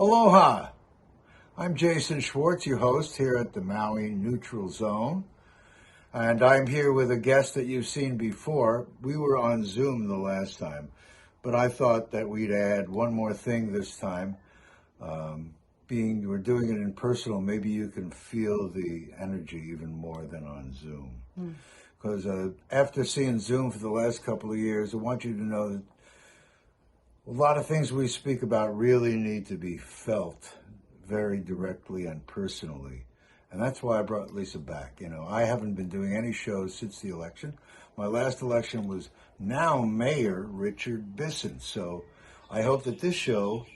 Aloha! I'm Jason Schwartz, your host here at the Maui Neutral Zone. And I'm here with a guest that you've seen before. We were on Zoom the last time, but I thought that we'd add one more thing this time. Being we're doing it in personal, maybe you can feel the energy even more than on Zoom. Because after seeing Zoom for the last couple of years, I want you to know that a lot of things we speak about really need to be felt very directly and personally. And that's why I brought Lisa back. You know, I haven't been doing any shows since the election. My last election was now Mayor Richard Bisson. So I hope that this show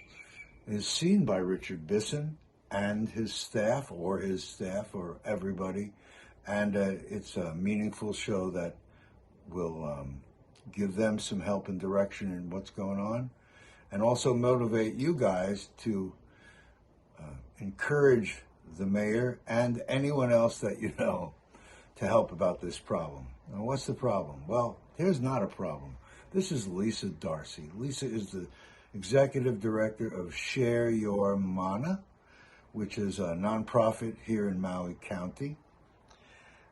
is seen by Richard Bisson and his staff or everybody. And it's a meaningful show that will give them some help and direction in what's going on, and also motivate you guys to encourage the mayor and anyone else that you know to help about this problem. Now, what's the problem? Well, here's not a problem. This is Lisa Darcy. Lisa is the executive director of Share Your Mana, which is a nonprofit here in Maui County.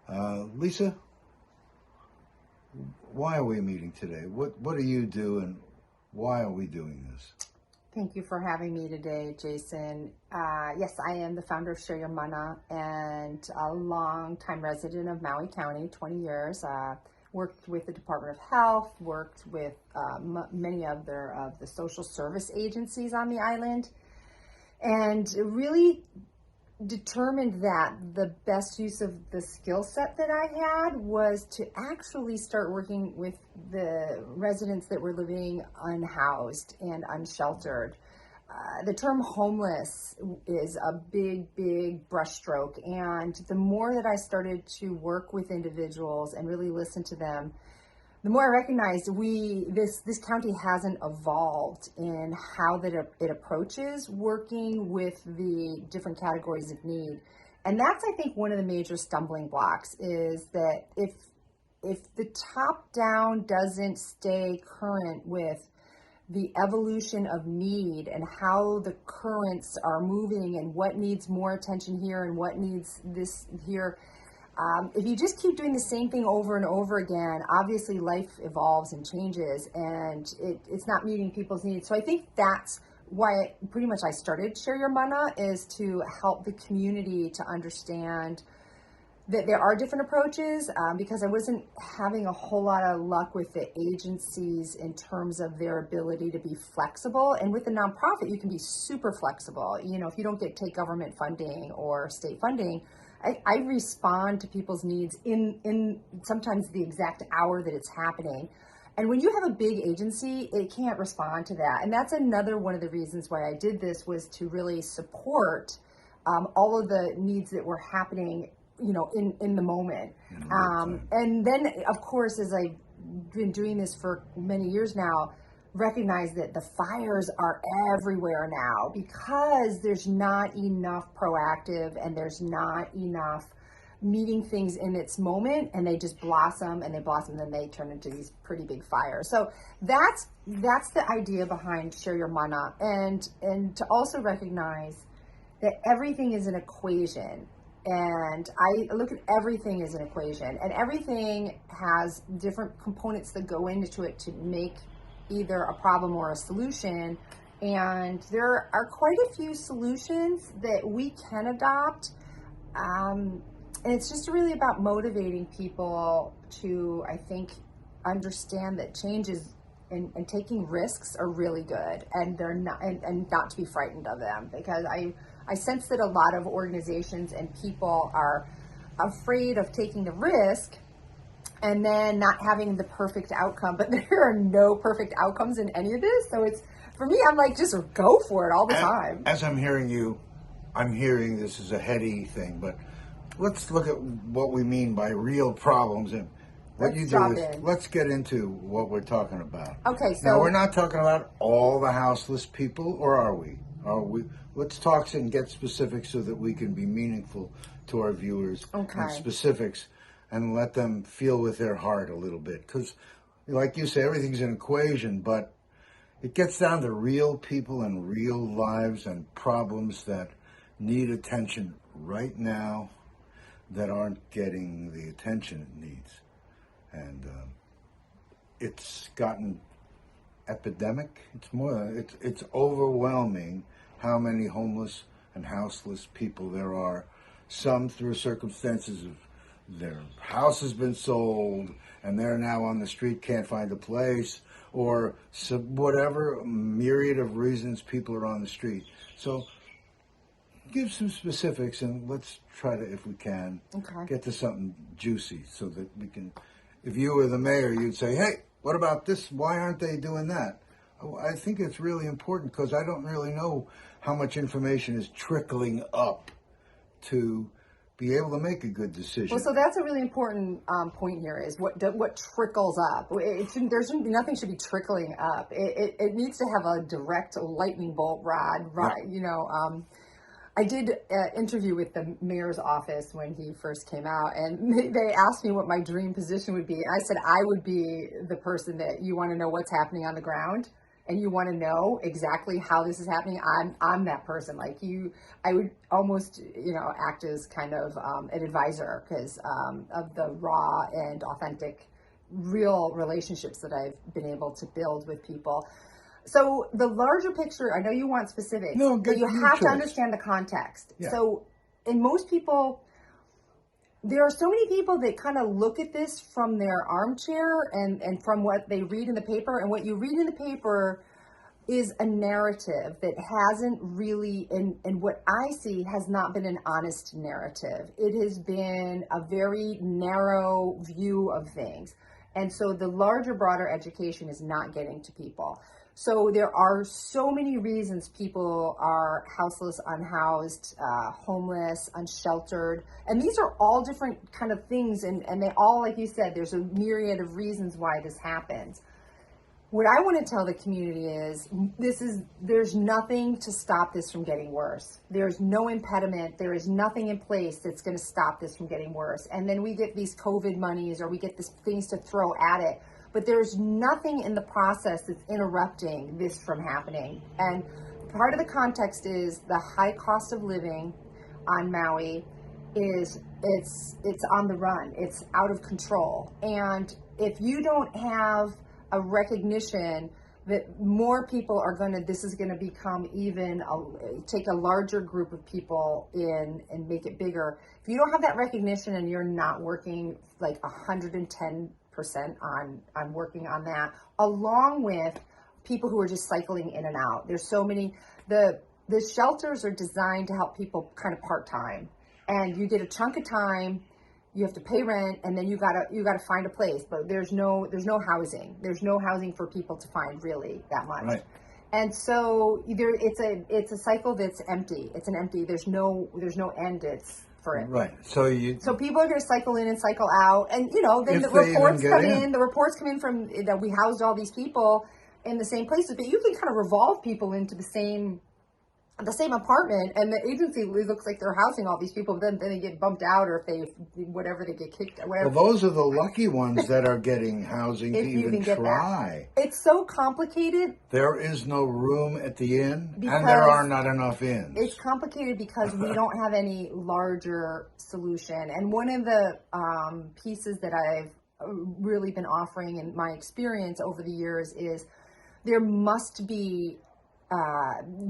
Lisa, why are we meeting today? What do you do, and why are we doing this? Thank you for having me today, Jason. Yes, I am the founder of Share Your Mana and a long-time resident of Maui County, 20 years. Worked with the Department of Health, worked with many other of the social service agencies on the island, and really determined that the best use of the skill set that I had was to actually start working with the residents that were living unhoused and unsheltered. The term homeless is a big brushstroke, and the more that I started to work with individuals and really listen to them, the more I recognized this county hasn't evolved in how that it approaches working with the different categories of need. And that's, I think, one of the major stumbling blocks is that if the top down doesn't stay current with the evolution of need and how the currents are moving and what needs more attention here and what needs this here, if you just keep doing the same thing over and over again, obviously life evolves and changes, and it's not meeting people's needs. So I think that's why pretty much I started Share Your Mana, is to help the community to understand that there are different approaches, because I wasn't having a whole lot of luck with the agencies in terms of their ability to be flexible. And with a nonprofit, you can be super flexible. You know, if you don't take government funding or state funding, I respond to people's needs in sometimes the exact hour that it's happening. And when you have a big agency, it can't respond to that. And that's another one of the reasons why I did this, was to really support all of the needs that were happening, you know, in the moment. And then, of course, as I've been doing this for many years now, recognize that the fires are everywhere now because there's not enough proactive and there's not enough meeting things in its moment, and they just blossom and then they turn into these pretty big fires. So that's the idea behind Share Your Mana, and to also recognize that everything is an equation. And I look at everything as an equation, and everything has different components that go into it to make either a problem or a solution. And there are quite a few solutions that we can adopt. And it's just really about motivating people to, I think, understand that changes and taking risks are really good, and they're not, and not to be frightened of them, because I sense that a lot of organizations and people are afraid of taking the risk and then not having the perfect outcome. But there are no perfect outcomes in any of this. So it's, for me, I'm like, just go for it all the time. As I'm hearing you, I'm hearing this is a heady thing, but let's look at what we mean by real problems. And what you do is, let's get into what we're talking about. Okay, so now, we're not talking about all the houseless people, or are we? Let's talk and get specifics so that we can be meaningful to our viewers. Okay. And specifics, and let them feel with their heart a little bit. Because, like you say, everything's an equation, but it gets down to real people and real lives and problems that need attention right now that aren't getting the attention it needs. And it's gotten epidemic. It's overwhelming how many homeless and houseless people there are. Some through circumstances of their house has been sold and they're now on the street, can't find a place, or whatever myriad of reasons people are on the street. So give some specifics and let's try to, if we can, get to something juicy so that we can, if you were the mayor, you'd say, hey, what about this? Why aren't they doing that? I think it's really important because I don't really know how much information is trickling up to be able to make a good decision. Well, so that's a really important point here is what trickles up. Nothing should be trickling up. It needs to have a direct lightning bolt rod, right? Yeah. I did an interview with the mayor's office when he first came out, and they asked me what my dream position would be. And I said I would be the person that you want to know what's happening on the ground, and you want to know exactly how this is happening. I'm that person. Like I would almost act as kind of an advisor because of the raw and authentic, real relationships that I've been able to build with people. So the larger picture, I know you want specifics, but you have to understand the context. Yeah. So, and most people, there are so many people that kind of look at this from their armchair and from what they read in the paper. And what you read in the paper is a narrative that hasn't really, and what I see has not been an honest narrative. It has been a very narrow view of things. And so the larger, broader education is not getting to people. So there are so many reasons people are houseless, unhoused, homeless, unsheltered. And these are all different kind of things. And they all, like you said, there's a myriad of reasons why this happens. What I want to tell the community is there's nothing to stop this from getting worse. There's no impediment. There is nothing in place that's going to stop this from getting worse. And then we get these COVID monies or we get these things to throw at it. But there's nothing in the process that's interrupting this from happening. And part of the context is the high cost of living on Maui it's on the run. It's out of control. And if you don't have a recognition that more people are this is going to become take a larger group of people in and make it bigger. If you don't have that recognition and you're not working like 110% on working on that, along with people who are just cycling in and out. There's so many, the shelters are designed to help people kind of part-time, and you get a chunk of time, you have to pay rent, and then you gotta find a place, but there's no housing. There's no housing for people to find really that much. Right. And so it's a cycle that's empty. It's an empty, there's no end for it. Right. So people are going to cycle in and cycle out, and then the reports come in from that we housed all these people in the same places, but you can kind of revolve people into the same apartment, and the agency looks like they're housing all these people, but then they get bumped out, or if they get kicked, whatever. Well, those are the lucky ones that are getting housing to even try. It's so complicated. There is no room at the inn, and there are not enough inns. It's complicated because we don't have any larger solution. And one of the pieces that I've really been offering in my experience over the years is there must be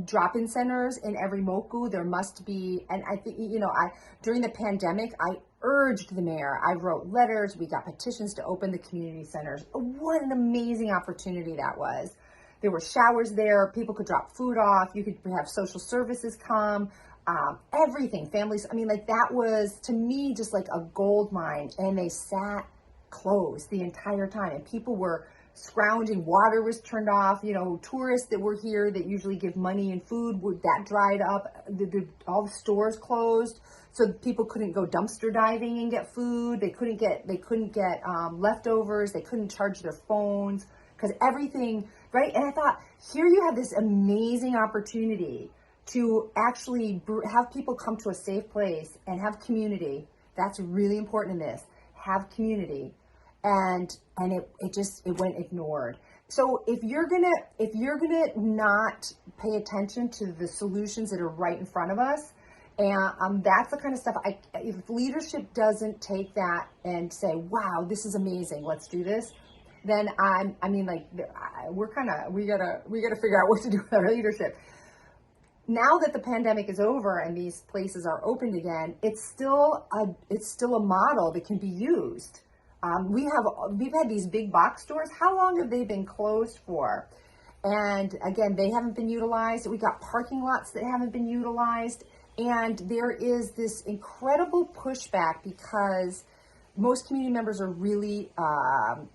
drop-in centers in every moku. There must be, and I think, during the pandemic, I urged the mayor. I wrote letters. We got petitions to open the community centers. What an amazing opportunity that was. There were showers there. People could drop food off. You could have social services come. Everything, families. I mean, like, that was, to me, just like a gold mine. And they sat closed the entire time. And people were scrounging. Water was turned off. Tourists that were here that usually give money and food, that dried up. All the stores closed, so people couldn't go dumpster diving and get food. They couldn't get leftovers. They couldn't charge their phones because everything, right? And I thought, here you have this amazing opportunity to actually have people come to a safe place and have community. That's really important in this. Have community. And it went ignored. So if you're gonna not pay attention to the solutions that are right in front of us, and that's the kind of stuff. If leadership doesn't take that and say, "Wow, this is amazing, let's do this," then we gotta figure out what to do with our leadership. Now that the pandemic is over and these places are opened again, it's still a model that can be used. We've had these big box stores. How long have they been closed for? And again, they haven't been utilized. We got parking lots that haven't been utilized, and there is this incredible pushback because most community members are really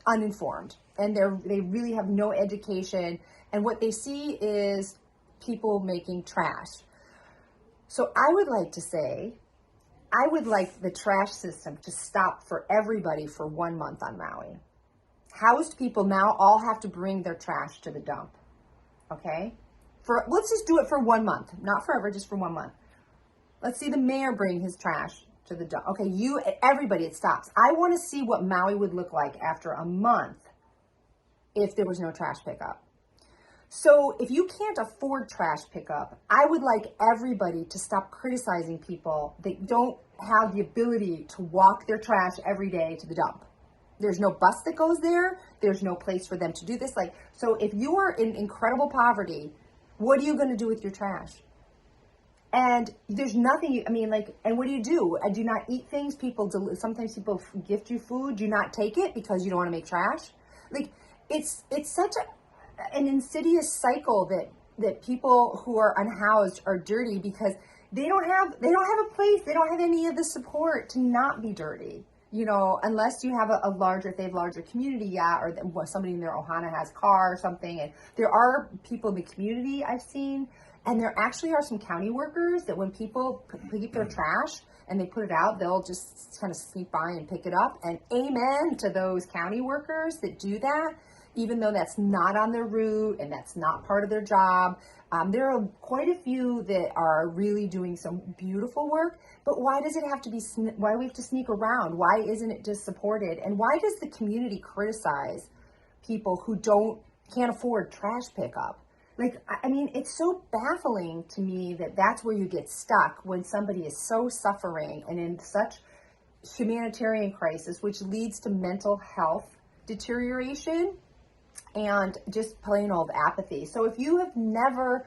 uninformed, and they really have no education. And what they see is people making trash. So I would like to say, I would like the trash system to stop for everybody for 1 month on Maui. Housed people now all have to bring their trash to the dump. Okay? Let's just do it for 1 month. Not forever, just for 1 month. Let's see the mayor bring his trash to the dump. Okay, everybody, it stops. I want to see what Maui would look like after a month if there was no trash pickup. So if you can't afford trash pickup, I would like everybody to stop criticizing people that don't have the ability to walk their trash every day to the dump. There's no bus that goes there. There's no place for them to do this. So if you are in incredible poverty, what are you going to do with your trash? And there's nothing, and what do? Do not eat things. Sometimes people gift you food. Do not take it because you don't want to make trash. It's such an insidious cycle that people who are unhoused are dirty because they don't have a place. They don't have any of the support to not be dirty. Unless you have if they have a larger community, or somebody in their ohana has a car or something. And there are people in the community I've seen, and there actually are some county workers that when people keep their trash and they put it out, they'll just kind of sneak by and pick it up. And amen to those county workers that do that, even though that's not on their route and that's not part of their job. There are quite a few that are really doing some beautiful work, but why does it have to be, why do we have to sneak around? Why isn't it just supported? And why does the community criticize people who can't afford trash pickup? It's so baffling to me that that's where you get stuck when somebody is so suffering and in such humanitarian crisis, which leads to mental health deterioration and just plain old apathy. So if you have never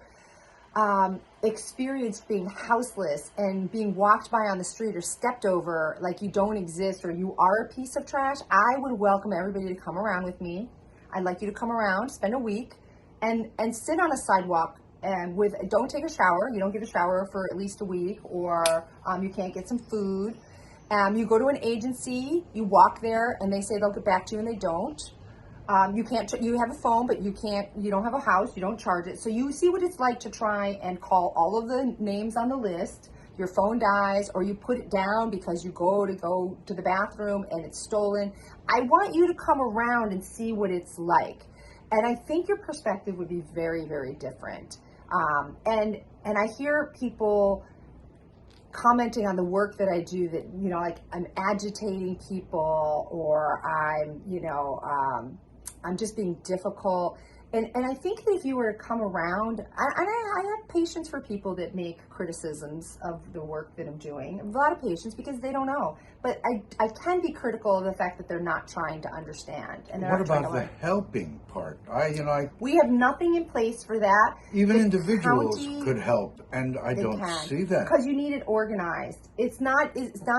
experienced being houseless and being walked by on the street or stepped over like you don't exist or you are a piece of trash, I would welcome everybody to come around with me. I'd like you to come around, spend a week, and sit on a sidewalk and don't take a shower. You don't get a shower for at least a week, or you can't get some food. You go to an agency, you walk there, and they say they'll get back to you, and they don't. You have a phone, but you don't have a house, you don't charge it. So you see what it's like to try and call all of the names on the list. Your phone dies, or you put it down because you go to the bathroom and it's stolen. I want you to come around and see what it's like. And I think your perspective would be very, very different. And I hear people commenting on the work that I do that, I'm agitating people, or I'm just being difficult. And I think that if you were to come around, I have patience for people that make criticisms of the work that I'm doing. A lot of patience because they don't know. But I can be critical of the fact that they're not trying to understand. And what about the helping part? We have nothing in place for that. Even individuals could help, and I don't see that. Because you need it organized. It's not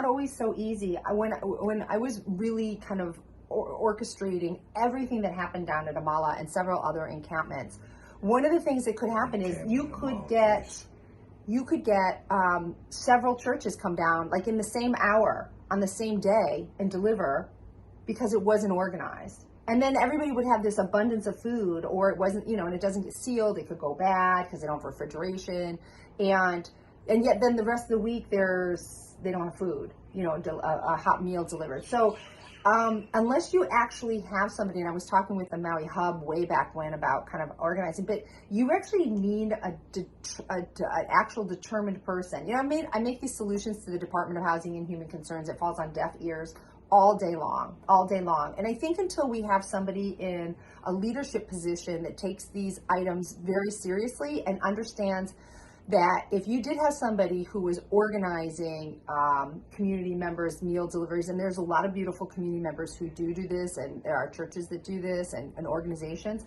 always so easy. When I was really kind of orchestrating everything that happened down at Amala and several other encampments, one of the things that could happen is you could get several churches come down like in the same hour on the same day and deliver because it wasn't organized. And then everybody would have this abundance of food, or it wasn't, and it doesn't get sealed. It could go bad because they don't have refrigeration. And yet then the rest of the week they don't have food, a hot meal delivered. So unless you actually have somebody, and I was talking with the Maui Hub way back when about kind of organizing, but you actually need an actual determined person. I make these solutions to the Department of Housing and Human Concerns. It falls on deaf ears all day long, all day long. And I think until we have somebody in a leadership position that takes these items very seriously and understands that if you did have somebody who was organizing community members' meal deliveries, and there's a lot of beautiful community members who do this, and there are churches that do this, and organizations,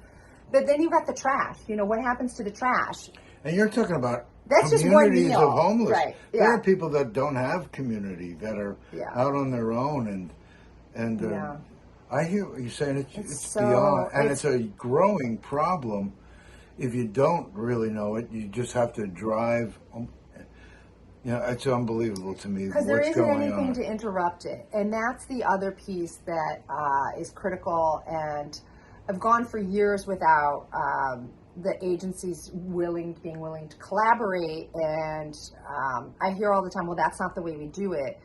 but then you've got the trash. You know, what happens to the trash? And you're talking about that's just one communities meal. of homeless. Right. Yeah. There are people that don't have community, that are out on their own, and I hear what you're saying. It's so, beyond, and it's a growing problem. If you don't really know it, you just have to drive. You know, it's unbelievable to me because there isn't anything to interrupt it, and that's the other piece that is critical. And I've gone for years without the agencies being willing to collaborate, and I hear all the time, well, that's not the way we do it.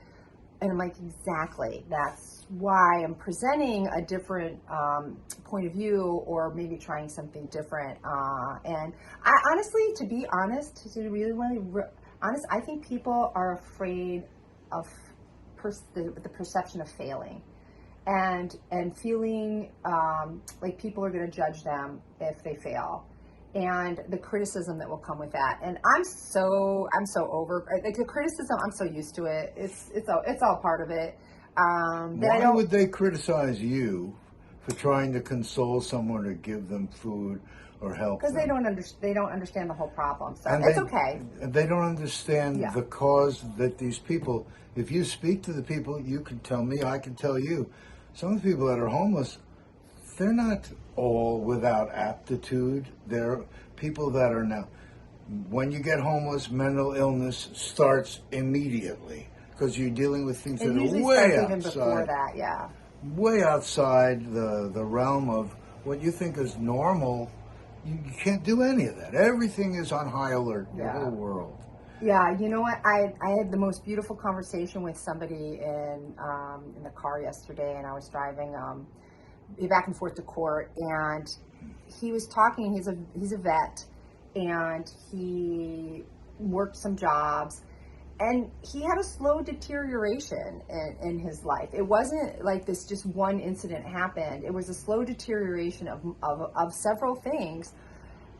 And I'm like, exactly. That's why I'm presenting a different point of view, or maybe trying something different. And I honestly, to be honest, I think people are afraid of the perception of failing, and feeling like people are going to judge them if they fail, and the criticism that will come with that. And I'm so over like the criticism. I'm so used to it. It's all part of it. Why would they criticize you for trying to console someone or give them food or help? Because they don't understand the whole problem. So it's okay. They don't understand the cause that these people. If you speak to the people, you can tell me. I can tell you. Some of the people that are homeless, they're not all without aptitude. They're people that are now. When you get homeless, mental illness starts immediately because you're dealing with things that are way outside. Even before that, way outside the realm of what you think is normal. You can't do any of that. Everything is on high alert. The whole world. Yeah, you know what? I had the most beautiful conversation with somebody in the car yesterday, and I was driving back and forth to court, and he was talking. He's a vet, and he worked some jobs, and he had a slow deterioration in his life. It wasn't like this just one incident happened. It was a slow deterioration of several things,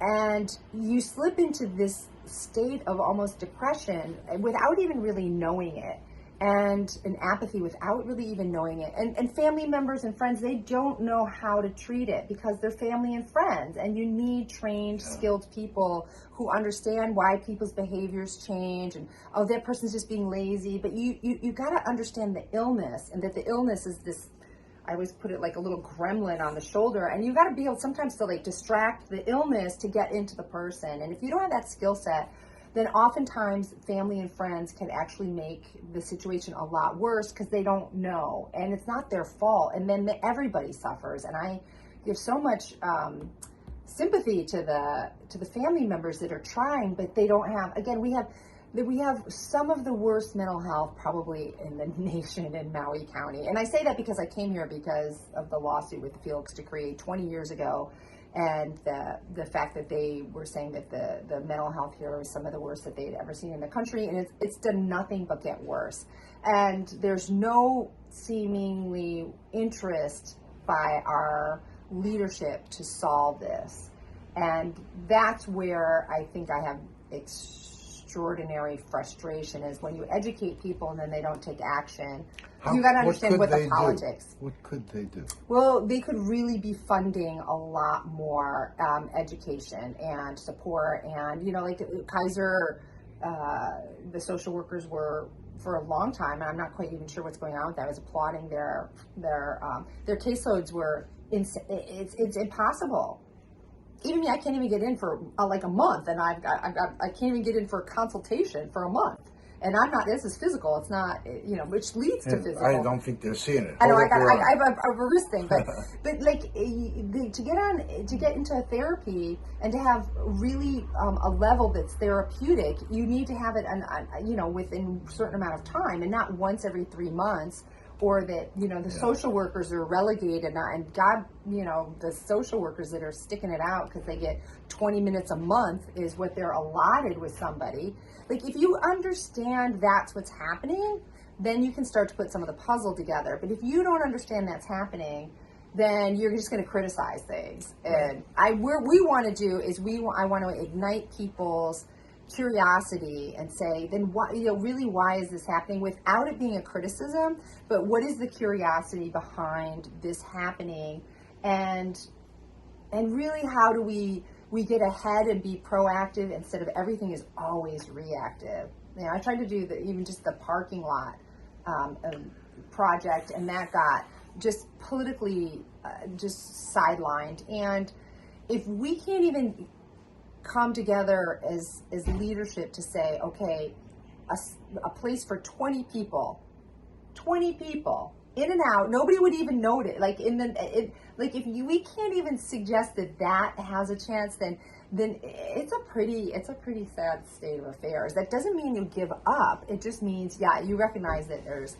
and you slip into this state of almost depression without even really knowing it, and an apathy without really even knowing it. And family members and friends, they don't know how to treat it because they're family and friends, and you need trained, skilled people who understand why people's behaviors change, and that person's just being lazy. But you got to understand the illness, and that the illness is this, I always put it like a little gremlin on the shoulder, and you got to be able sometimes to like distract the illness to get into the person. And if you don't have that skill set, then oftentimes family and friends can actually make the situation a lot worse because they don't know, and it's not their fault. And then everybody suffers. And I give so much sympathy to the family members that are trying, but they don't have. Again, we have some of the worst mental health probably in the nation in Maui County. And I say that because I came here because of the lawsuit with the Felix decree 20 years ago, and the fact that they were saying that the mental health here was some of the worst that they'd ever seen in the country, and it's done nothing but get worse. And there's no seemingly interest by our leadership to solve this. And that's where I think I have extraordinary frustration, is when you educate people and then they don't take action. You got to understand what the politics. What could they do? Well, they could really be funding a lot more education and support. And, you know, like Kaiser, the social workers were, for a long time, and I'm not quite even sure what's going on with that, I was applauding their caseloads were, it's impossible. Even me, I can't even get in for like a month, and I can't even get in for a consultation for a month. And I'm not, this is physical, it's not, you know, which leads to physical. I don't think they're seeing it. I know, I have a wrist thing, but like, to get into therapy and to have really a level that's therapeutic, you need to have it, you know, within a certain amount of time, and not once every 3 months, or that, you know, the social workers are relegated, and God, you know, the social workers that are sticking it out because they get 20 minutes a month is what they're allotted with somebody. Like, if you understand that's what's happening, then you can start to put some of the puzzle together. But if you don't understand that's happening, then you're just going to criticize things. And we want to do is I want to ignite people's curiosity and say, then what, really, why is this happening, without it being a criticism, but what is the curiosity behind this happening, and really, how do we get ahead and be proactive instead of everything is always reactive. I tried to do even just the parking lot project, and that got just politically just sidelined. And if we can't even come together as leadership to say, okay, a place for 20 people in and out, nobody would even note it. We can't even suggest that has a chance, then it's a pretty sad state of affairs. That doesn't mean you give up. It just means, you recognize that there's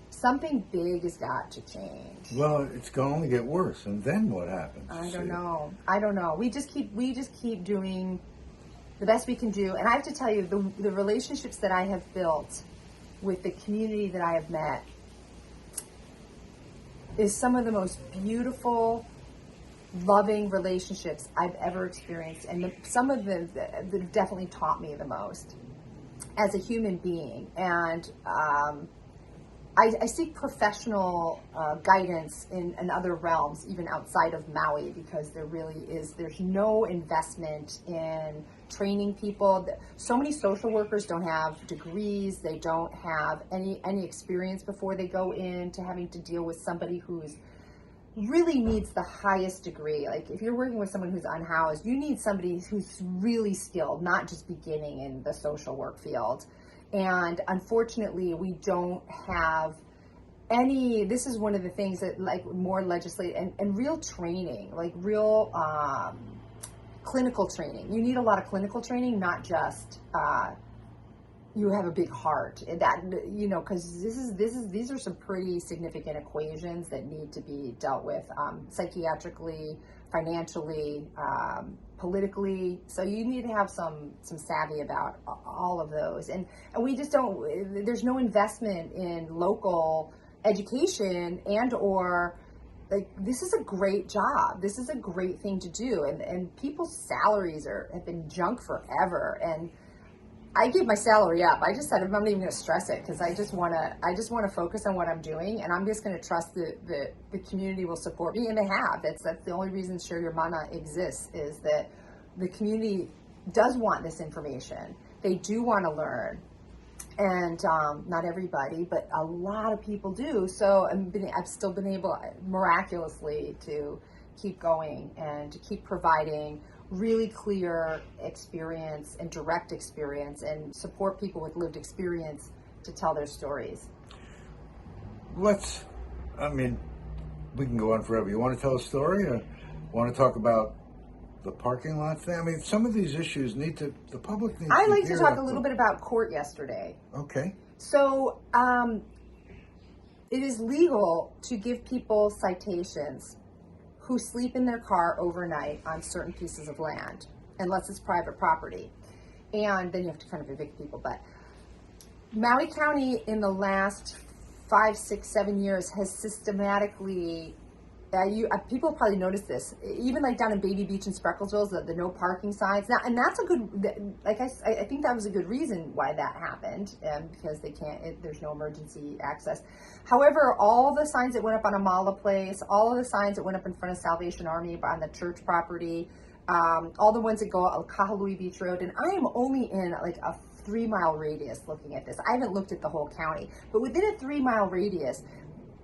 something big has got to change. Well, it's going to only get worse, and then what happens? I don't know. We just keep doing the best we can do. And I have to tell you, the relationships that I have built with the community that I have met is some of the most beautiful, loving relationships I've ever experienced, and some of them that have definitely taught me the most as a human being. And I seek professional guidance in other realms, even outside of Maui, because there's no investment in training people. So many social workers don't have degrees. They don't have any experience before they go into having to deal with somebody who's really needs the highest degree. Like, if you're working with someone who's unhoused, you need somebody who's really skilled, not just beginning in the social work field. And unfortunately, we don't have any. This is one of the things that, like, more legislate and real training, like real clinical training. You need a lot of clinical training, not just you have a big heart. That, because these are some pretty significant equations that need to be dealt with psychiatrically, financially, politically. So you need to have some savvy about all of those. And we just don't. There's no investment in local education or. Like, this is a great job. This is a great thing to do. And people's salaries have been junk forever. And I gave my salary up. I just said, I'm not even going to stress it, because I just want to focus on what I'm doing. And I'm just going to trust that the community will support me. And they have. That's the only reason Share Your Mana exists, is that the community does want this information. They do want to learn. And not everybody, but a lot of people do. So I've still been able, miraculously, to keep going and to keep providing really clear experience and direct experience, and support people with lived experience to tell their stories. We can go on forever. You want to tell a story, or want to talk about the parking lot thing? I mean, some of these issues the public needs to I'd like to talk a little little bit about court yesterday. Okay. So, it is legal to give people citations who sleep in their car overnight on certain pieces of land, unless it's private property. And then you have to kind of evict people. But Maui County, in the last 5, 6, 7 years, has systematically, people probably noticed this, even like down in Baby Beach and Sprecklesville, the no parking signs. Now, and that's a good, I think that was a good reason why that happened, because there's no emergency access. However, all the signs that went up on Amala Place, all of the signs that went up in front of Salvation Army on the church property, all the ones that go out Kahalui Beach Road, and I am only in like a 3-mile radius looking at this. I haven't looked at the whole county, but within a 3-mile radius,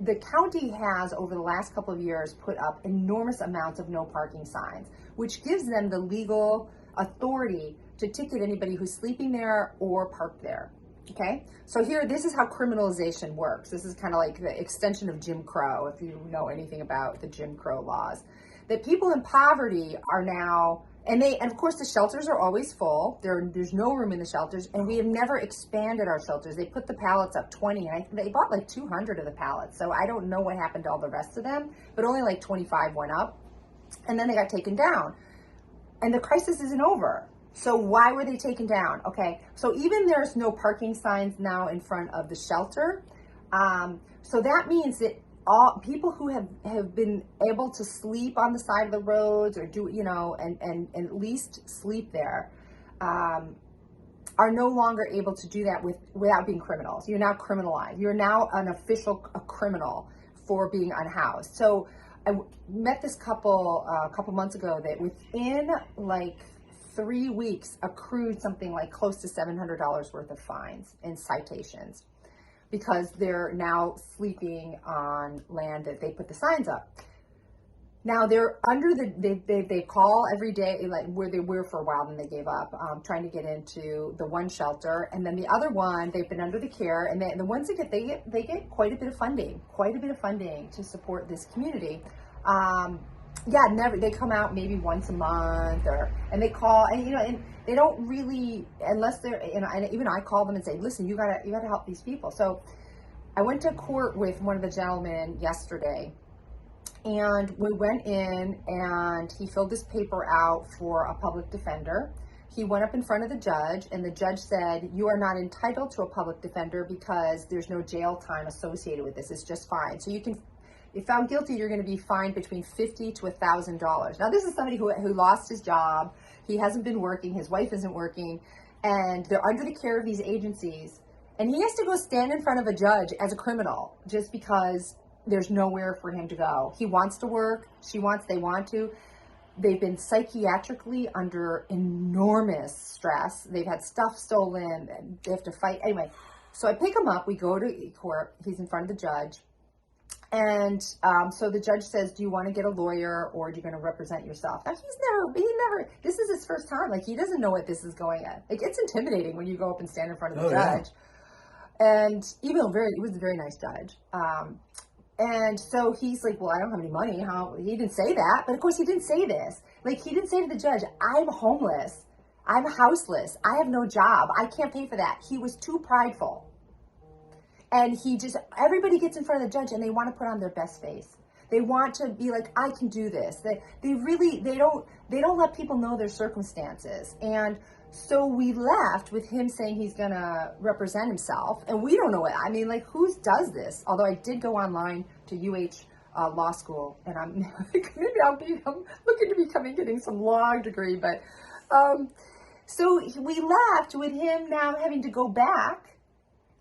the county has, over the last couple of years, put up enormous amounts of no parking signs, which gives them the legal authority to ticket anybody who's sleeping there or parked there. Okay? So here, this is how criminalization works. This is kind of like the extension of Jim Crow, if you know anything about the Jim Crow laws. That people in poverty are now, and of course the shelters are always full. There's no room in the shelters, and we have never expanded our shelters. They put the pallets up 20, and they bought like 200 of the pallets. So I don't know what happened to all the rest of them, but only like 25 went up, and then they got taken down. And the crisis isn't over. So why were they taken down? Okay, so even there's no parking signs now in front of the shelter. So that means that all people who have been able to sleep on the side of the roads or do, and at least sleep there, are no longer able to do that without being criminals. You're now criminalized. You're now a criminal for being unhoused. So I met this couple a couple months ago that within like 3 weeks accrued something like close to $700 worth of fines and citations because they're now sleeping on land that they put the signs up. Now they're under they call every day, like where they were for a while, then they gave up, trying to get into the one shelter, and then the other one they've been under the care, and the ones that they get quite a bit of funding to support this community. They come out maybe once a month, and they call, and they don't really, unless they're, and even I call them and say, listen, you gotta help these people. So I went to court with one of the gentlemen yesterday. And we went in and he filled this paper out for a public defender. He went up in front of the judge and the judge said, you are not entitled to a public defender because there's no jail time associated with this. It's just fine. So if found guilty, you're going to be fined between $50 to $1,000. Now, this is somebody who lost his job. He hasn't been working. His wife isn't working. And they're under the care of these agencies. And he has to go stand in front of a judge as a criminal just because there's nowhere for him to go. He wants to work. They want to. They've been psychiatrically under enormous stress. They've had stuff stolen. They have to fight. Anyway, so I pick him up. We go to court. He's in front of the judge. And so the judge says, do you want to get a lawyer or are you going to represent yourself? Now, this is his first time. Like, he doesn't know what this is going at. Like, it's intimidating when you go up and stand in front of the judge. Yeah. And even though he was a very nice judge. And so he's like, well, I don't have any money. He didn't say that. But of course, he didn't say this. Like, he didn't say to the judge, I'm homeless. I'm houseless. I have no job. I can't pay for that. He was too prideful. And everybody gets in front of the judge and they want to put on their best face. They want to be like, I can do this. They don't let people know their circumstances. And so we left with him saying he's going to represent himself. And we don't know it. I mean, like, who does this? Although I did go online to law school, and I'm looking to become getting some law degree. But so we left with him now having to go back.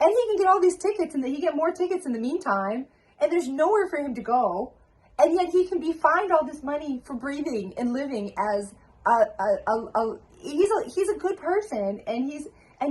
And he can get all these tickets, and he get more tickets in the meantime. And there's nowhere for him to go. And yet he can be fined all this money for breathing and living as he's a good person, and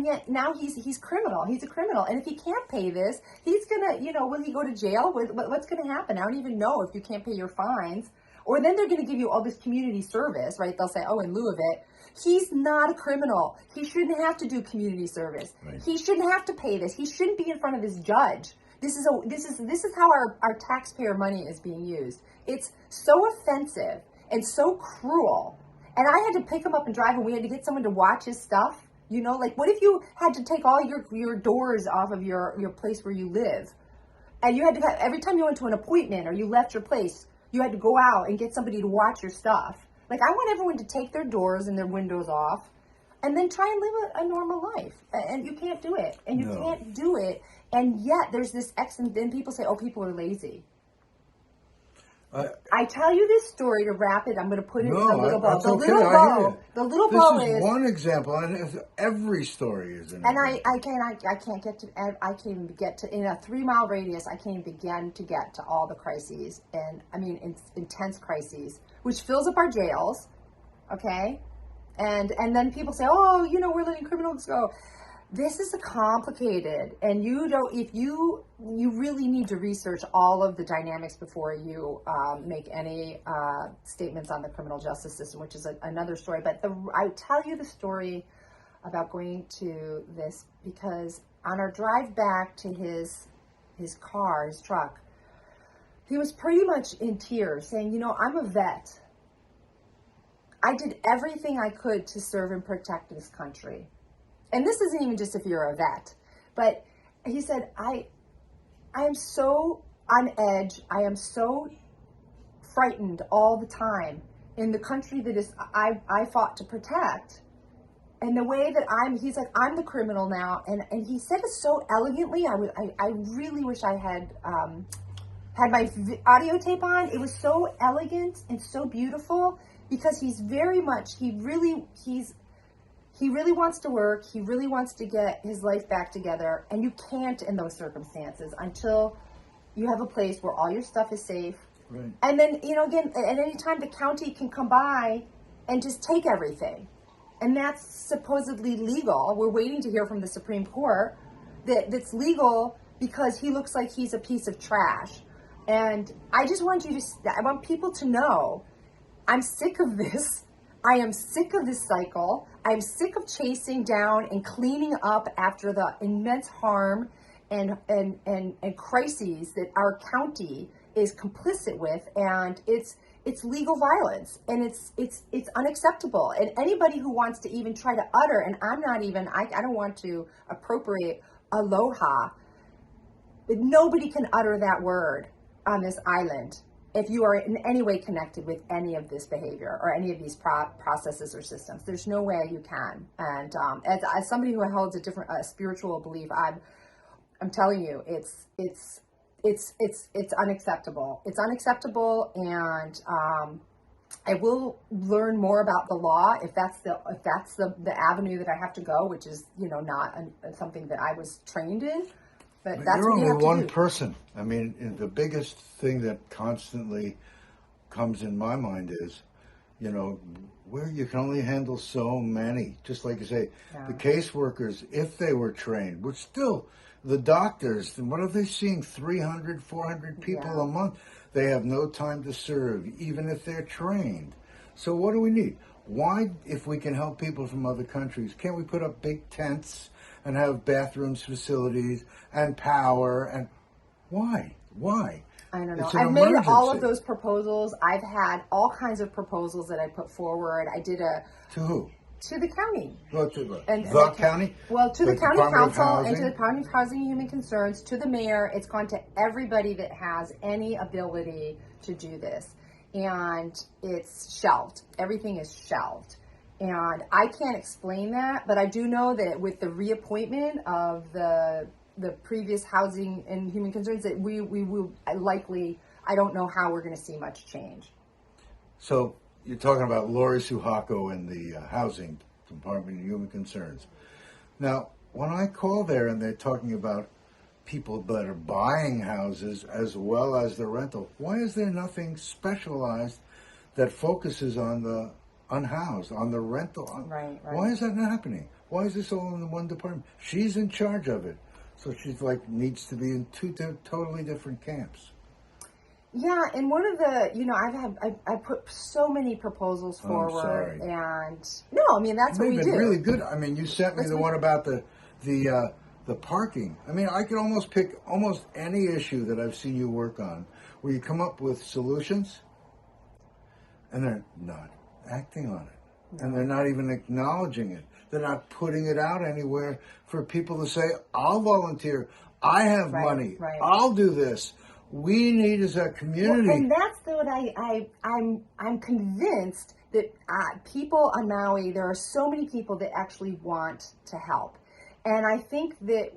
yet now he's criminal. He's a criminal. And if he can't pay this, he's gonna, will he go to jail? What's gonna happen? I don't even know if you can't pay your fines. Or then they're gonna give you all this community service, right? They'll say, oh, in lieu of it. He's not a criminal. He shouldn't have to do community service. Right. He shouldn't have to pay this. He shouldn't be in front of his judge. This is how our taxpayer money is being used. It's so offensive and so cruel. And I had to pick him up and drive him. We had to get someone to watch his stuff. Like, what if you had to take all your doors off of your place where you live? And you had to, every time you went to an appointment or you left your place, you had to go out and get somebody to watch your stuff. Like, I want everyone to take their doors and their windows off and then try and live a normal life. And you can't do it. And you can't do it. And yet there's this and then people say, oh, people are lazy. I tell you this story to wrap it. I'm going to put it in the little bow. The little bow is... This is one example, and every story is an example. And I can't even get to, in a 3-mile radius, I can't even begin to get to all the crises. And, I mean, intense crises, which fills up our jails, okay? And then people say, oh, we're letting criminals go. This is complicated, and you really need to research all of the dynamics before you make any statements on the criminal justice system, which is another story. But I tell you the story about going to this because on our drive back to his truck, he was pretty much in tears saying, I'm a vet. I did everything I could to serve and protect this country. And this isn't even just if you're a vet, but he said, I am so on edge. I am so frightened all the time in the country that I fought to protect. and the way that he's like, I'm the criminal now. And he said it so elegantly. I really wish I had my audio tape on. It was so elegant and so beautiful because he really wants to work. He really wants to get his life back together. And you can't in those circumstances until you have a place where all your stuff is safe. Right. And then, again, at any time the county can come by and just take everything. And that's supposedly legal. We're waiting to hear from the Supreme Court that's legal because he looks like he's a piece of trash. And I just want I want people to know, I'm sick of this. I am sick of this cycle. I'm sick of chasing down and cleaning up after the immense harm and crises that our county is complicit with, and it's legal violence, and it's unacceptable. And anybody who wants to even try to utter, and I don't want to appropriate aloha, but nobody can utter that word on this island if you are in any way connected with any of this behavior or any of these processes or systems. There's no way you can. And as somebody who holds a spiritual belief, I'm telling you, it's unacceptable. It's unacceptable, and I will learn more about the law if that's the avenue that I have to go, which is not something that I was trained in. But that's you're what you have only to one do. person. I mean, the biggest thing that constantly comes in my mind is, where you can only handle so many. Just like you say, the caseworkers, if they were trained, would still, the doctors, what are they seeing? 300, 400 people a month. They have no time to serve, even if they're trained. So what do we need? Why, if we can help people from other countries, can't we put up big tents and have bathrooms, facilities, and power? And why? I don't know. It's an I've made all emergency. of those proposals. I've had all kinds of proposals that I put forward. I did To who? to the county. Well, to the County? county? Well, to the county Department of council and to Housing? the Department of Housing and Human Concerns, to the mayor. It's gone to everybody that has any ability to do this. And it's shelved. Everything is shelved. And I can't explain that, but I do know that with the reappointment of the previous Housing and Human Concerns, that we will likely, I don't know how we're going to see much change. So you're talking about Lori Suhako and the Housing Department of Human Concerns. Now, when I call there and they're talking about people that are buying houses as well as the rental, why is there nothing specialized that focuses on the unhoused, on the rental? Right. Why is that not happening? Why is this all in the one department? She's in charge of it. So she's needs to be in two totally different camps. Yeah, and one of the, I put so many proposals forward, sorry. and no, I mean that's what we They've do. been really good. I mean, you sent me the one about the parking. I mean, I could almost pick almost any issue that I've seen you work on, where you come up with solutions, and they're not acting on it, and they're not even acknowledging it. They're not putting it out anywhere for people to say, "I'll volunteer. I have money. Right. I'll do this." We need as a community. Well, and that's what I'm convinced that people on Maui, there are so many people that actually want to help. And I think that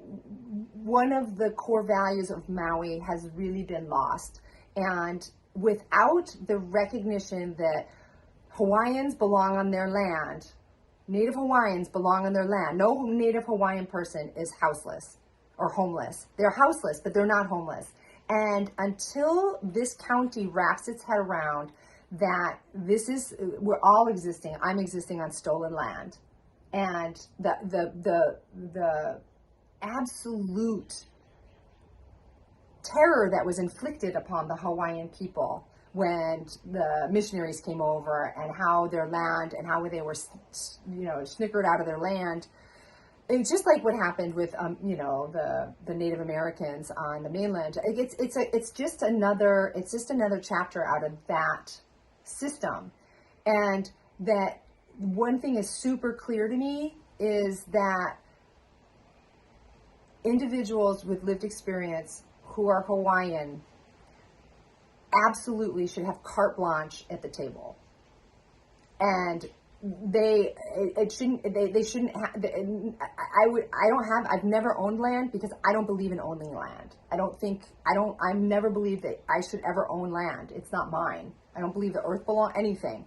one of the core values of Maui has really been lost. And without the recognition that Hawaiians belong on their land, Native Hawaiians belong on their land. No Native Hawaiian person is houseless or homeless. They're houseless, but they're not homeless. And until this county wraps its head around that we're all existing, I'm existing on stolen land. And the absolute terror that was inflicted upon the Hawaiian people when the missionaries came over, and how their land and how they were, snickered out of their land. It's just like what happened with, the Native Americans on the mainland. It's just another chapter out of that system. And that one thing is super clear to me is that individuals with lived experience who are Hawaiian absolutely should have carte blanche at the table. And it shouldn't, they shouldn't have, I've never owned land because I don't believe in owning land. I've never believed that I should ever own land. It's not mine. I don't believe the earth belongs anything.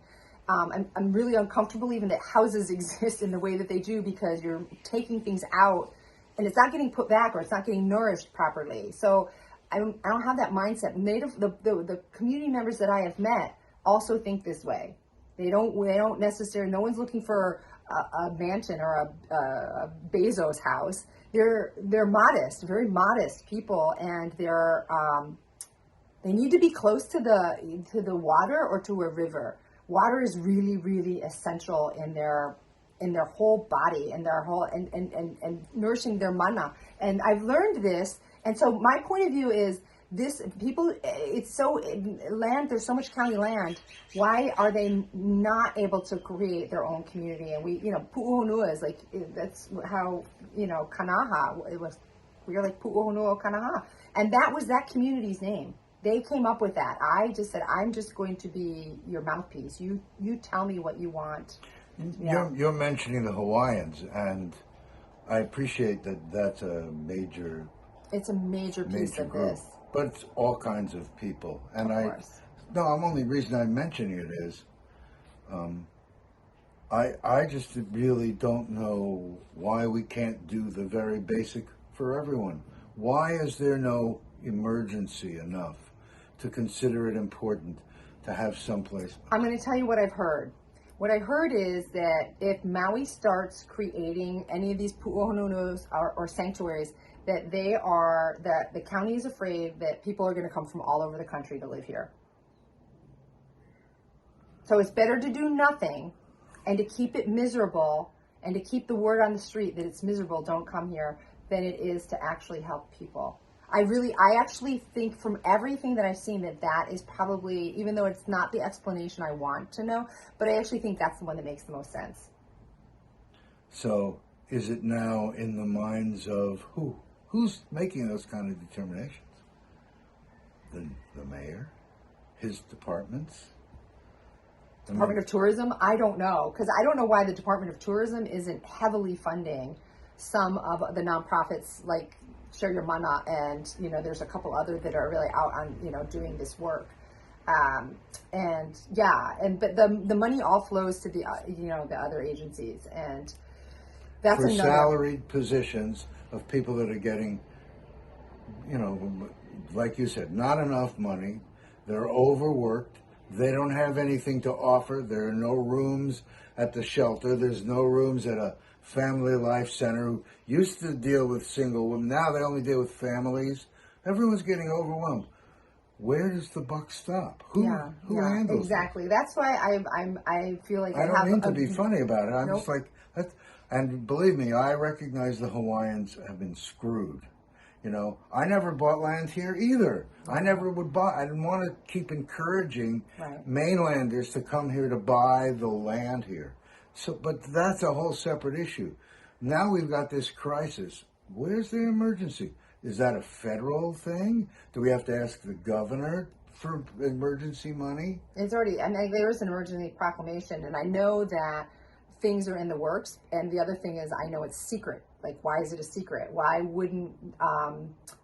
I'm really uncomfortable even that houses exist in the way that they do because you're taking things out and it's not getting put back or it's not getting nourished properly. So I don't have that mindset. The community members that I have met also think this way. They don't necessarily, no one's looking for a mansion or a Bezos house. They're modest, very modest people, and they need to be close to the water or to a river. Water is really, really essential in their whole body and their whole and nourishing their mana. And I've learned this, and so my point of view is this: people, it's so land. There's so much county land. Why are they not able to create their own community? And we, Pu'uhonua is like, that's how, Kanaha, it was, we were like Pu'uhonua Kanaha. And that was that community's name. They came up with that. I just said, I'm just going to be your mouthpiece. You tell me what you want. Yeah. You're mentioning the Hawaiians, and I appreciate that that's a major... It's a major piece of group. This. But it's all kinds of people. And of course. The only reason I'm mentioning it is I just really don't know why we can't do the very basic for everyone. Why is there no emergency enough to consider it important to have someplace? I'm going to tell you what I've heard. What I heard is that if Maui starts creating any of these pu'uhonunus or sanctuaries, that the county is afraid that people are going to come from all over the country to live here. So it's better to do nothing and to keep it miserable and to keep the word on the street that it's miserable, don't come here, than it is to actually help people. I actually think from everything that I've seen that is probably, even though it's not the explanation I want to know, but I actually think that's the one that makes the most sense. So is it now in the minds of who? Who's making those kind of determinations? The mayor? His departments? Department of Tourism? I don't know, because I don't know why the Department of Tourism isn't heavily funding some of the nonprofits like Share Your Mana, and there's a couple other that are really out on doing this work, but the money all flows to the the other agencies, and that's for another salaried positions of people that are getting, like you said, not enough money. They're overworked. They don't have anything to offer. There are no rooms at the shelter. There's no rooms at a family life center who used to deal with single women. Now they only deal with families. Everyone's getting overwhelmed. Where does the buck stop? Who handles exactly? it? That's why I feel like I don't mean to be funny about it. I'm Nope. just like that. And believe me, I recognize the Hawaiians have been screwed. I never bought land here either. I never would buy. I didn't want to keep encouraging mainlanders to come here to buy the land here. So, but that's a whole separate issue. Now we've got this crisis. Where's the emergency? Is that a federal thing? Do we have to ask the governor for emergency money? It's already, there is an emergency proclamation, and I know that things are in the works. And the other thing is, I know it's secret. Like, why is it a secret? Why wouldn't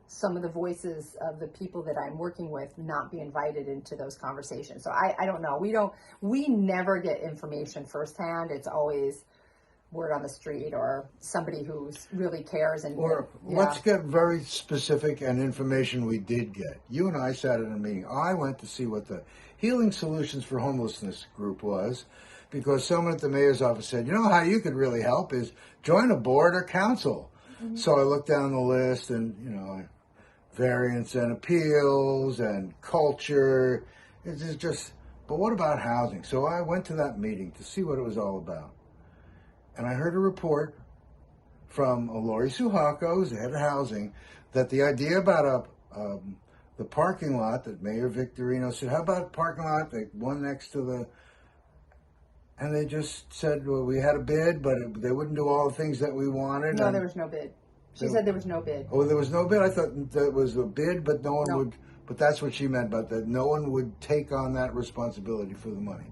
some of the voices of the people that I'm working with not be invited into those conversations? So I don't know. We never get information firsthand. It's always word on the street or somebody who really cares. Let's get very specific and information we did get. You and I sat in a meeting. I went to see what the Healing Solutions for Homelessness group was, because someone at the mayor's office said, how you could really help is join a board or council. Mm-hmm. So I looked down the list and, variance and appeals and culture. It's just, but what about housing? So I went to that meeting to see what it was all about. And I heard a report from Lori Suhako, who's the head of housing, that the idea about the parking lot that Mayor Victorino said, how about a parking lot, the one next to the... And they just said, well, we had a bid, but they wouldn't do all the things that we wanted. No, there was no bid. She said there was no bid. Oh, there was no bid? I thought there was a bid, but no one would. But that's what she meant, but that no one would take on that responsibility for the money.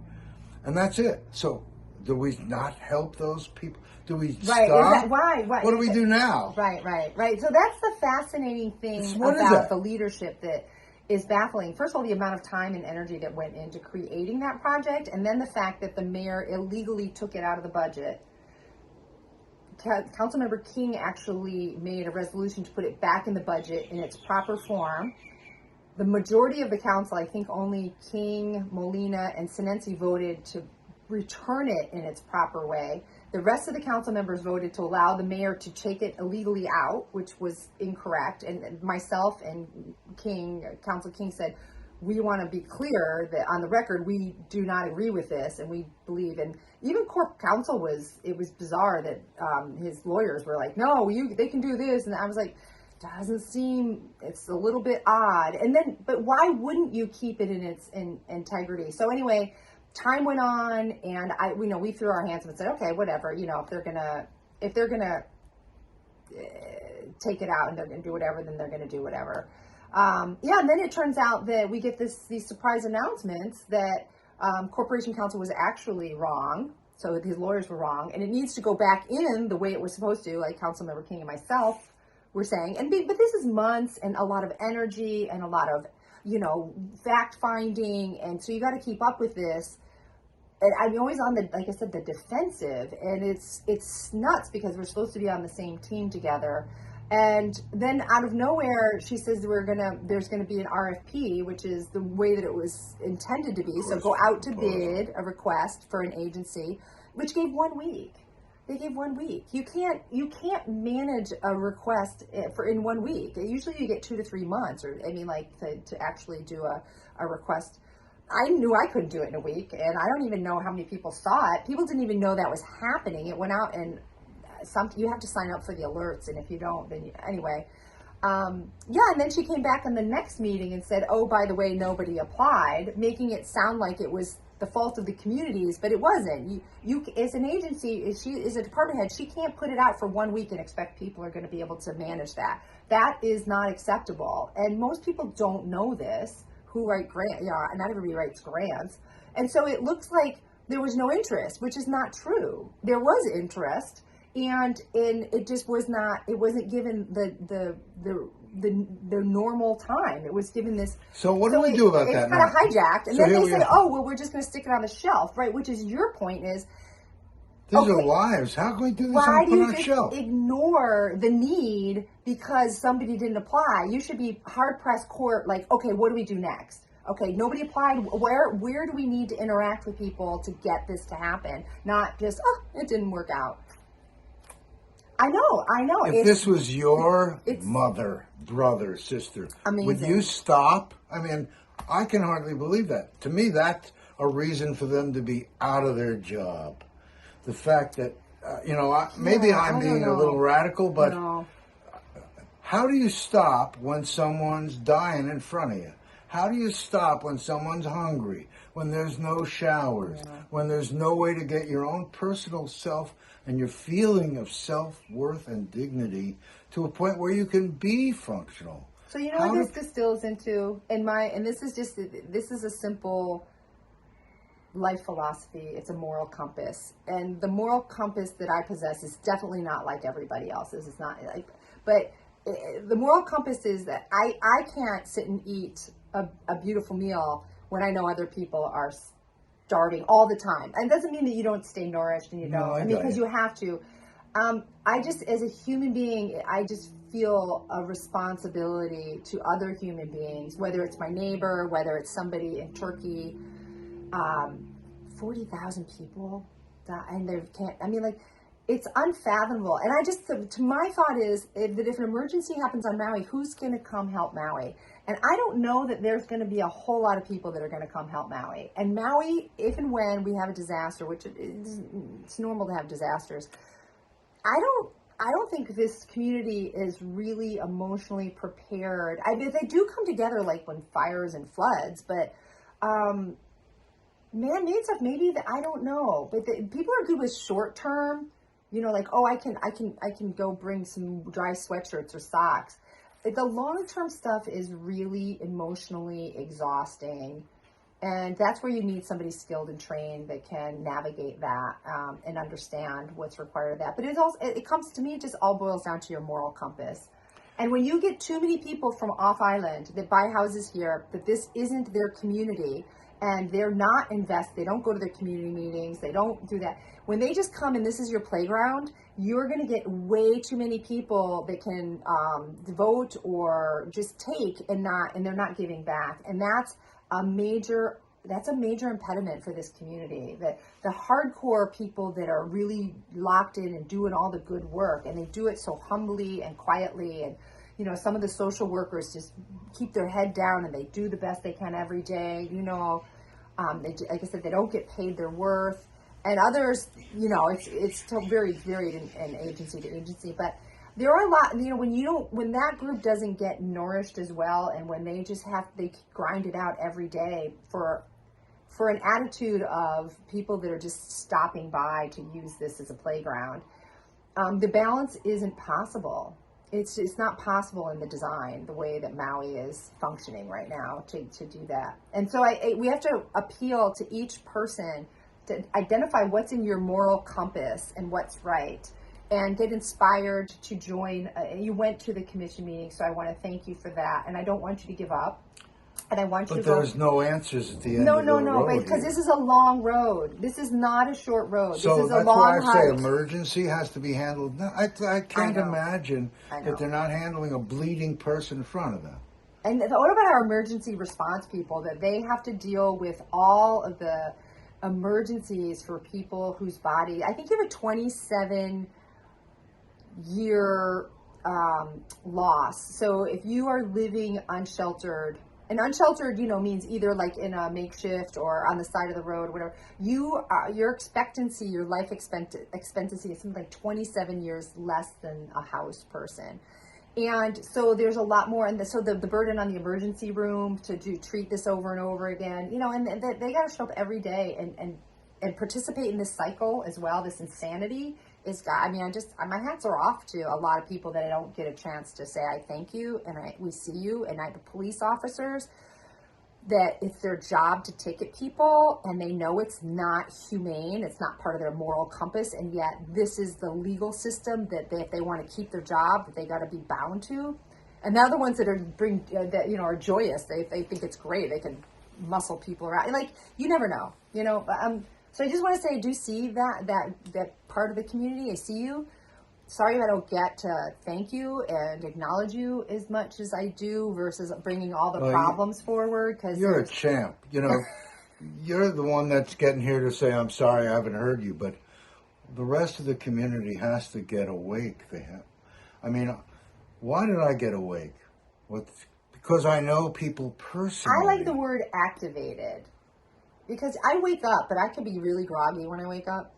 And that's it. So Do we not help those people? Do we Right. stop? Why? What do we do now? Right. So that's the fascinating thing What is about that? the leadership that is baffling. First of all, the amount of time and energy that went into creating that project, and then the fact that the mayor illegally took it out of the budget. Councilmember King actually made a resolution to put it back in the budget in its proper form. The majority of the council, I think only King, Molina, and Sinensi voted to return it in its proper way. The rest of the council members voted to allow the mayor to take it illegally out, which was incorrect. And myself and Council King said, we want to be clear that on the record, we do not agree with this, and we believe, and even Corp Council it was bizarre that his lawyers were like, no, they can do this, and I was like, it's a little bit odd. And then, but why wouldn't you keep it in its integrity? So anyway, time went on, and we threw our hands up and said, okay, whatever, if they're gonna take it out and they're gonna do whatever, then they're gonna do whatever. And then it turns out that we get these surprise announcements that Corporation Counsel was actually wrong. So his lawyers were wrong, and it needs to go back in the way it was supposed to, like Councilmember King and myself were saying. But this is months and a lot of energy and a lot of, fact finding. And so you got to keep up with this. And I'm always on like I said, the defensive, and it's nuts because we're supposed to be on the same team together. And then out of nowhere, she says there's gonna be an RFP, which is the way that it was intended to be. So go out to bid a request for an agency, which gave 1 week. They gave 1 week. You can't manage a request in 1 week. Usually you get 2 to 3 months, to actually do a request. I knew I couldn't do it in a week, and I don't even know how many people saw it. People didn't even know that was happening. It went out, and you have to sign up for the alerts, and if you don't, then anyway. And then she came back in the next meeting and said, oh, by the way, nobody applied, making it sound like it was the fault of the communities, but it wasn't. You as an agency, if she is a department head, she can't put it out for 1 week and expect people are going to be able to manage that. That is not acceptable, and most people don't know this. Who write grants? Not everybody writes grants, and so it looks like there was no interest, which is not true. There was interest, and it just was not. It wasn't given the normal time. It was given this. So what do we do about that now? It's kind of hijacked, and then they say, "Oh, well, we're just going to stick it on the shelf," right? Which is your point is. These are lives. How can we do this Why on do you a just shelf? ignore the need because somebody didn't apply? You should be hard-pressed court, like, okay, what do we do next? Okay, nobody applied. Where do we need to interact with people to get this to happen? Not just, it didn't work out. I know. If this was your mother, brother, sister, amazing. Would you stop? I mean, I can hardly believe that. To me, that's a reason for them to be out of their job. The fact that, maybe I'm being a little radical, but how do you stop when someone's dying in front of you? How do you stop when someone's hungry, when there's no showers, when there's no way to get your own personal self and your feeling of self-worth and dignity to a point where you can be functional? So what this distills into, this is a simple life philosophy. It's a moral compass, and the moral compass that I possess is definitely not like everybody else's. It's not like, but the moral compass is that I can't sit and eat a beautiful meal when I know other people are starving all the time. And it doesn't mean that you don't stay nourished and you don't. Because you have to. I just, as a human being, I just feel a responsibility to other human beings, whether it's my neighbor, whether it's somebody in Turkey. 40,000 people and they can't, it's unfathomable. And my thought is that if an emergency happens on Maui, who's going to come help Maui? And I don't know that there's going to be a whole lot of people that are going to come help Maui. And Maui, if and when we have a disaster, which it's normal to have disasters, I don't think this community is really emotionally prepared. They do come together like when fires and floods, but man-made stuff, maybe I don't know. But people are good with short term, like, I can go bring some dry sweatshirts or socks. The long term stuff is really emotionally exhausting. And that's where you need somebody skilled and trained that can navigate that and understand what's required of that. But it comes to me, it just all boils down to your moral compass. And when you get too many people from off island that buy houses here, that this isn't their community, and they're not they don't go to their community meetings, they don't do that. When they just come and this is your playground, you're going to get way too many people that can vote or just take and they're not giving back. And that's a major impediment for this community. That the hardcore people that are really locked in and doing all the good work, and they do it so humbly and quietly, and some of the social workers just keep their head down and they do the best they can every day. Like I said, they don't get paid their worth, and others, it's still very varied in agency to agency. But there are a lot, when that group doesn't get nourished as well, and when they grind it out every day for an attitude of people that are just stopping by to use this as a playground, the balance isn't possible. It's not possible in the design, the way that Maui is functioning right now to do that. And so we have to appeal to each person to identify what's in your moral compass and what's right, and get inspired to join. You went to the commission meeting, so I want to thank you for that. And I don't want you to give up. And I want you to But there's no answers at the end No, of the road. because this is a long road. This is not a short road. So this is that's a long why I say hike. emergency has to be handled. No, I can't know. imagine I know. that they're not handling a bleeding person in front of them. And what about our emergency response people, that they have to deal with all of the emergencies for people whose body, I think you have a 27-year loss. So if you are living unsheltered, and unsheltered, means either like in a makeshift or on the side of the road or whatever, your expectancy, your life expectancy is something like 27 years less than a house person. And so there's a lot more, and so the burden on the emergency room to treat this over and over again, and they got to show up every day and participate in this cycle as well. This insanity my hats are off to a lot of people that I don't get a chance to say I thank you and we see you, and the police officers that it's their job to ticket people, and they know it's not humane, it's not part of their moral compass, and yet this is the legal system that if they want to keep their job, that they got to be bound to. And they're the ones that are joyous. They think it's great. They can muscle people around. Like, you never know, So I just want to say I do see that part of the community. I see you. Sorry if I don't get to thank you and acknowledge you as much as I do versus bringing all the problems forward. Because you're a champ. You're the one that's getting here to say, I'm sorry I haven't heard you. But the rest of the community has to get awake. Why did I get awake? Because I know people personally. I like the word activated. Because I wake up, but I can be really groggy when I wake up.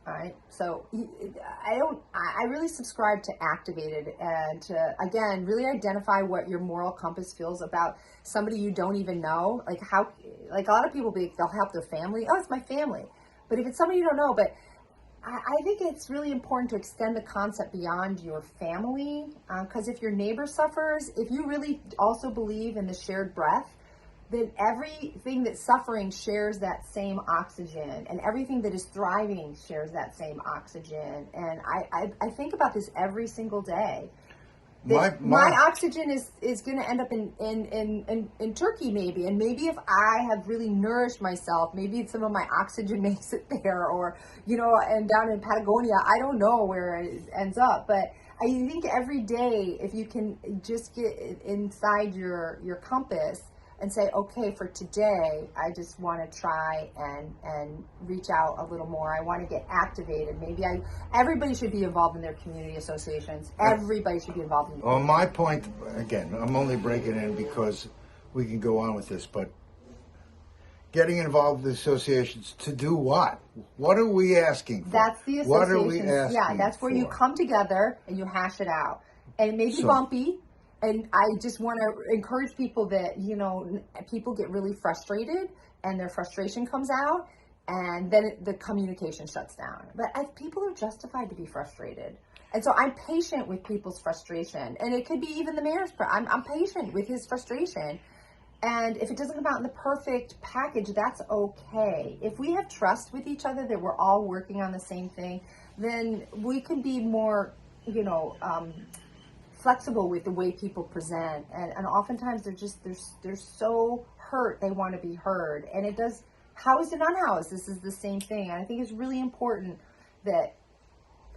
All right. So I really subscribe to activated, and to, again, really identify what your moral compass feels about somebody you don't even know. Like a lot of people, they'll help their family. Oh, it's my family. But if it's somebody you don't know, but I think it's really important to extend the concept beyond your family. Because if your neighbor suffers, if you really also believe in the shared breath, then everything that's suffering shares that same oxygen, and everything that is thriving shares that same oxygen. And I think about this every single day. My oxygen is going to end up in Turkey maybe, and maybe if I have really nourished myself, maybe some of my oxygen makes it there, or and down in Patagonia, I don't know where it ends up. But I think every day, if you can just get inside your compass and say, okay, for today, I just want to try and reach out a little more. I want to get activated. Everybody should be involved in their community associations. Everybody should be involved in. Well, my point, again, I'm only breaking in because we can go on with this, but getting involved with the associations to do what? What are we asking for? That's the association. What are we asking Yeah, that's where you come together and you hash it out. And it may be bumpy. And I just want to encourage people that, people get really frustrated and their frustration comes out, and then the communication shuts down. But people are justified to be frustrated. And so I'm patient with people's frustration. And it could be even the mayor's. I'm patient with his frustration. And if it doesn't come out in the perfect package, that's okay. If we have trust with each other that we're all working on the same thing, then we can be more, flexible with the way people present. And oftentimes they're so hurt they want to be heard. And it does, housed and unhoused, this is the same thing. And I think it's really important that,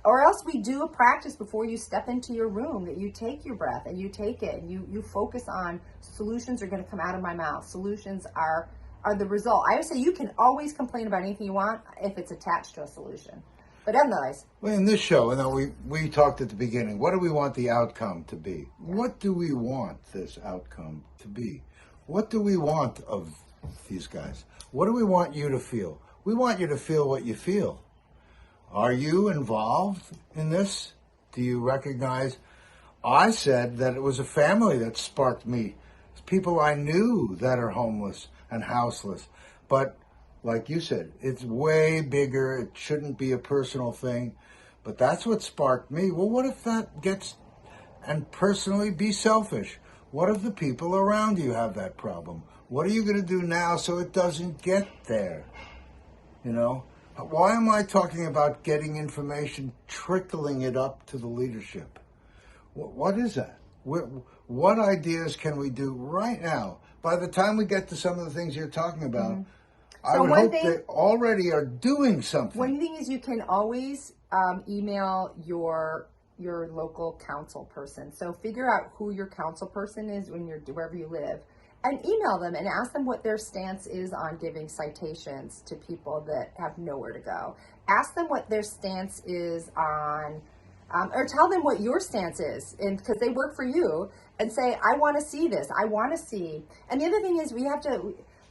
or else we do a practice before you step into your room, that you take your breath and you take it and you focus on solutions are going to come out of my mouth. Solutions are the result. I would say you can always complain about anything you want if it's attached to a solution. But otherwise. Well, in this show, and we talked at the beginning, what do we want the outcome to be? Yeah. What do we want this outcome to be? What do we want of these guys? What do we want you to feel? We want you to feel what you feel. Are you involved in this? Do you recognize? I said that it was a family that sparked me. It's people I knew that are homeless and houseless. But like you said, it's way bigger. It shouldn't be a personal thing. But that's what sparked me. Well, what if that gets, and personally be selfish? What if the people around you have that problem? What are you going to do now so it doesn't get there? You know? Why am I talking about getting information, trickling it up to the leadership? What is that? What ideas can we do right now? By the time we get to some of the things you're talking about, I would hope they already are doing something. One thing is you can always email your local council person. So figure out who your council person is when you're wherever you live. And email them and ask them what their stance is on giving citations to people that have nowhere to go. Ask them what their stance is on, or tell them what your stance is, and because they work for you, and say, I want to see this. I want to see. And the other thing is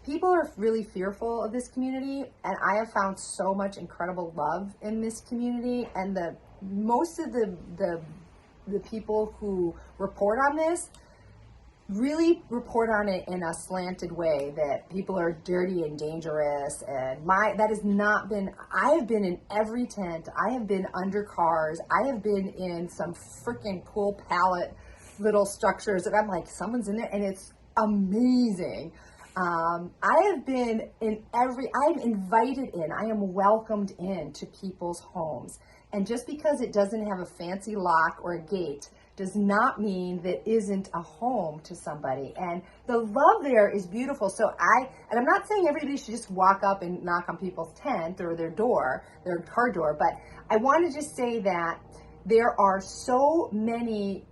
people are really fearful of this community, and I have found so much incredible love in this community, and most of the people who report on this really report on it in a slanted way, that people are dirty and dangerous, and that has not been. I have been in every tent. I have been under cars. I have been in some freaking cool pallet little structures that I'm like, someone's in there, and it's amazing. I have been in I'm invited in, I am welcomed in to people's homes. And just because it doesn't have a fancy lock or a gate does not mean that isn't a home to somebody. And the love there is beautiful. So I'm not saying everybody should just walk up and knock on people's tent or their door, their car door, but I want to just say that there are so many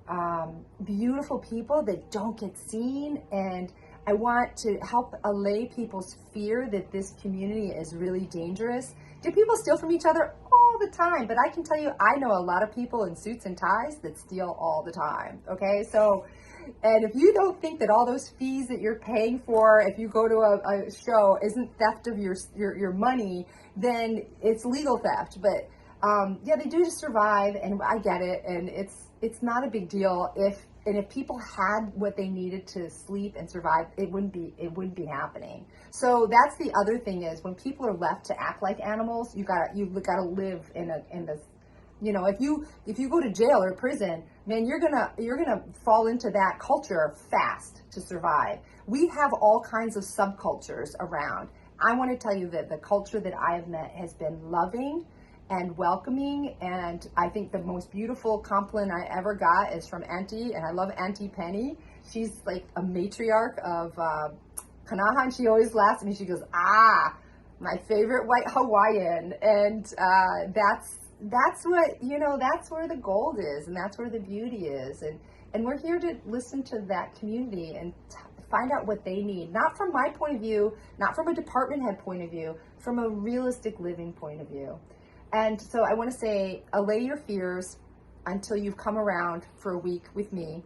beautiful people that don't get seen, and I want to help allay people's fear that this community is really dangerous. Do people steal from each other? All the time. But I can tell you, I know a lot of people in suits and ties that steal all the time. Okay? So, and if you don't think that all those fees that you're paying for, if you go to a show, isn't theft of your money, then it's legal theft. But yeah, they do just survive, and I get it, and it's not a big deal if people had what they needed to sleep and survive, it wouldn't be happening. So that's the other thing is, when people are left to act like animals, you gotta live in this. You know, if you go to jail or prison, man, you're gonna fall into that culture fast to survive. We have all kinds of subcultures around. I want to tell you that the culture that I have met has been loving and welcoming, and I think the most beautiful compliment I ever got is from Auntie, and I love Auntie Penny. She's like a matriarch of Kanaha, and she always laughs at me. She goes, my favorite white Hawaiian, and that's what, that's where the gold is, and that's where the beauty is, and we're here to listen to that community and find out what they need, not from my point of view, not from a department head point of view, from a realistic living point of view. And so I want to say, allay your fears until you've come around for a week with me.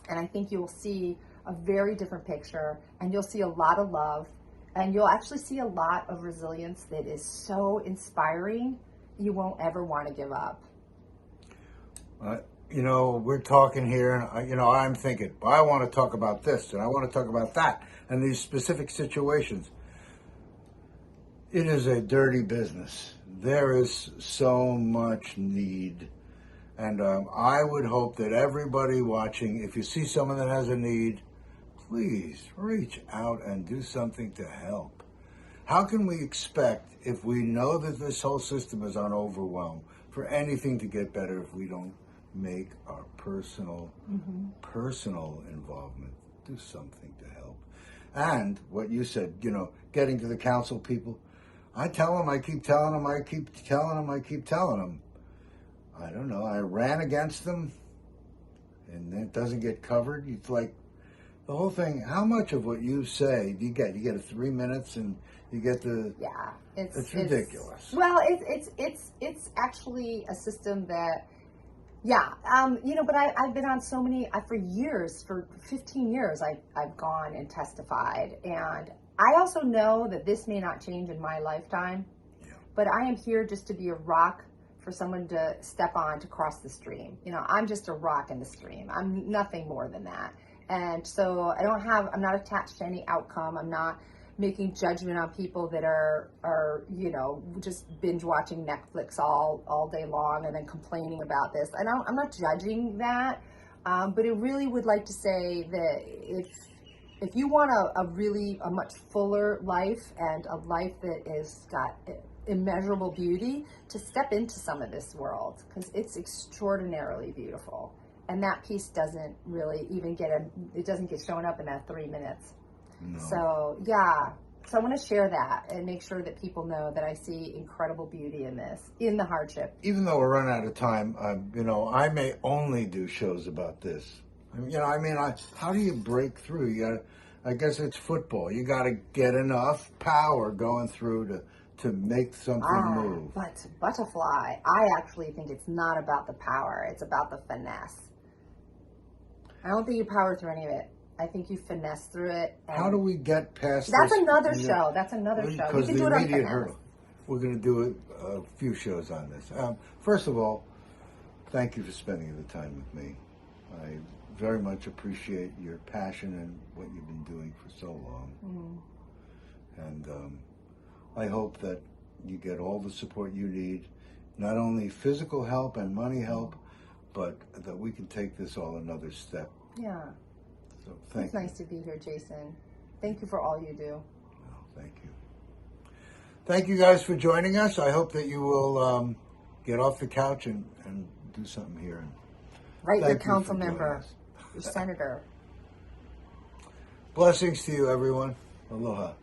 And I think you'll see a very different picture, and you'll see a lot of love, and you'll actually see a lot of resilience that is so inspiring, you won't ever want to give up. We're talking here, and I'm thinking, I want to talk about this, and I want to talk about that, and these specific situations. It is a dirty business. There is so much need, and I would hope that everybody watching, if you see someone that has a need, please reach out and do something to help. How can we expect, if we know that this whole system is on overwhelm, for anything to get better if we don't make our personal involvement, do something to help? And what you said, getting to the council people, I tell them, I keep telling them, I keep telling them, I keep telling them. I don't know, I ran against them, and it doesn't get covered. It's like the whole thing. How much of what you say do you get? You get 3 minutes, and you get the. Yeah, it's ridiculous. Well, it's actually a system that. Yeah, but I've been on so many, for years, for 15 years, I've gone and testified. And I also know that this may not change in my lifetime, but I am here just to be a rock for someone to step on to cross the stream. I'm just a rock in the stream. I'm nothing more than that. And so I'm not attached to any outcome. I'm not making judgment on people that are just binge watching Netflix all day long and then complaining about this. I'm not judging that, but I really would like to say that if you want a much fuller life and a life that is got immeasurable beauty, to step into some of this world, because it's extraordinarily beautiful, and that piece doesn't really even it doesn't get shown up in that 3 minutes. No. So I want to share that and make sure that people know that I see incredible beauty in this, in the hardship. Even though we're running out of time, I may only do shows about this. How do you break through? I guess it's football. You got to get enough power going through to make something move. But butterfly, I actually think it's not about the power. It's about the finesse. I don't think you power through any of it. I think you finesse through it. How do we get past That's this? another show. That's another show. We can do it on finesse. Hurdle. We're going to do a few shows on this. First of all, thank you for spending the time with me. I very much appreciate your passion and what you've been doing for so long. And I hope that you get all the support you need, not only physical help and money help, but that we can take this all another step. Yeah. So thank you. It's nice to be here, Jason. Thank you for all you do. Oh, thank you. Thank you guys for joining us. I hope that you will get off the couch and do something here. Write your council member, your senator. Blessings to you, everyone. Aloha.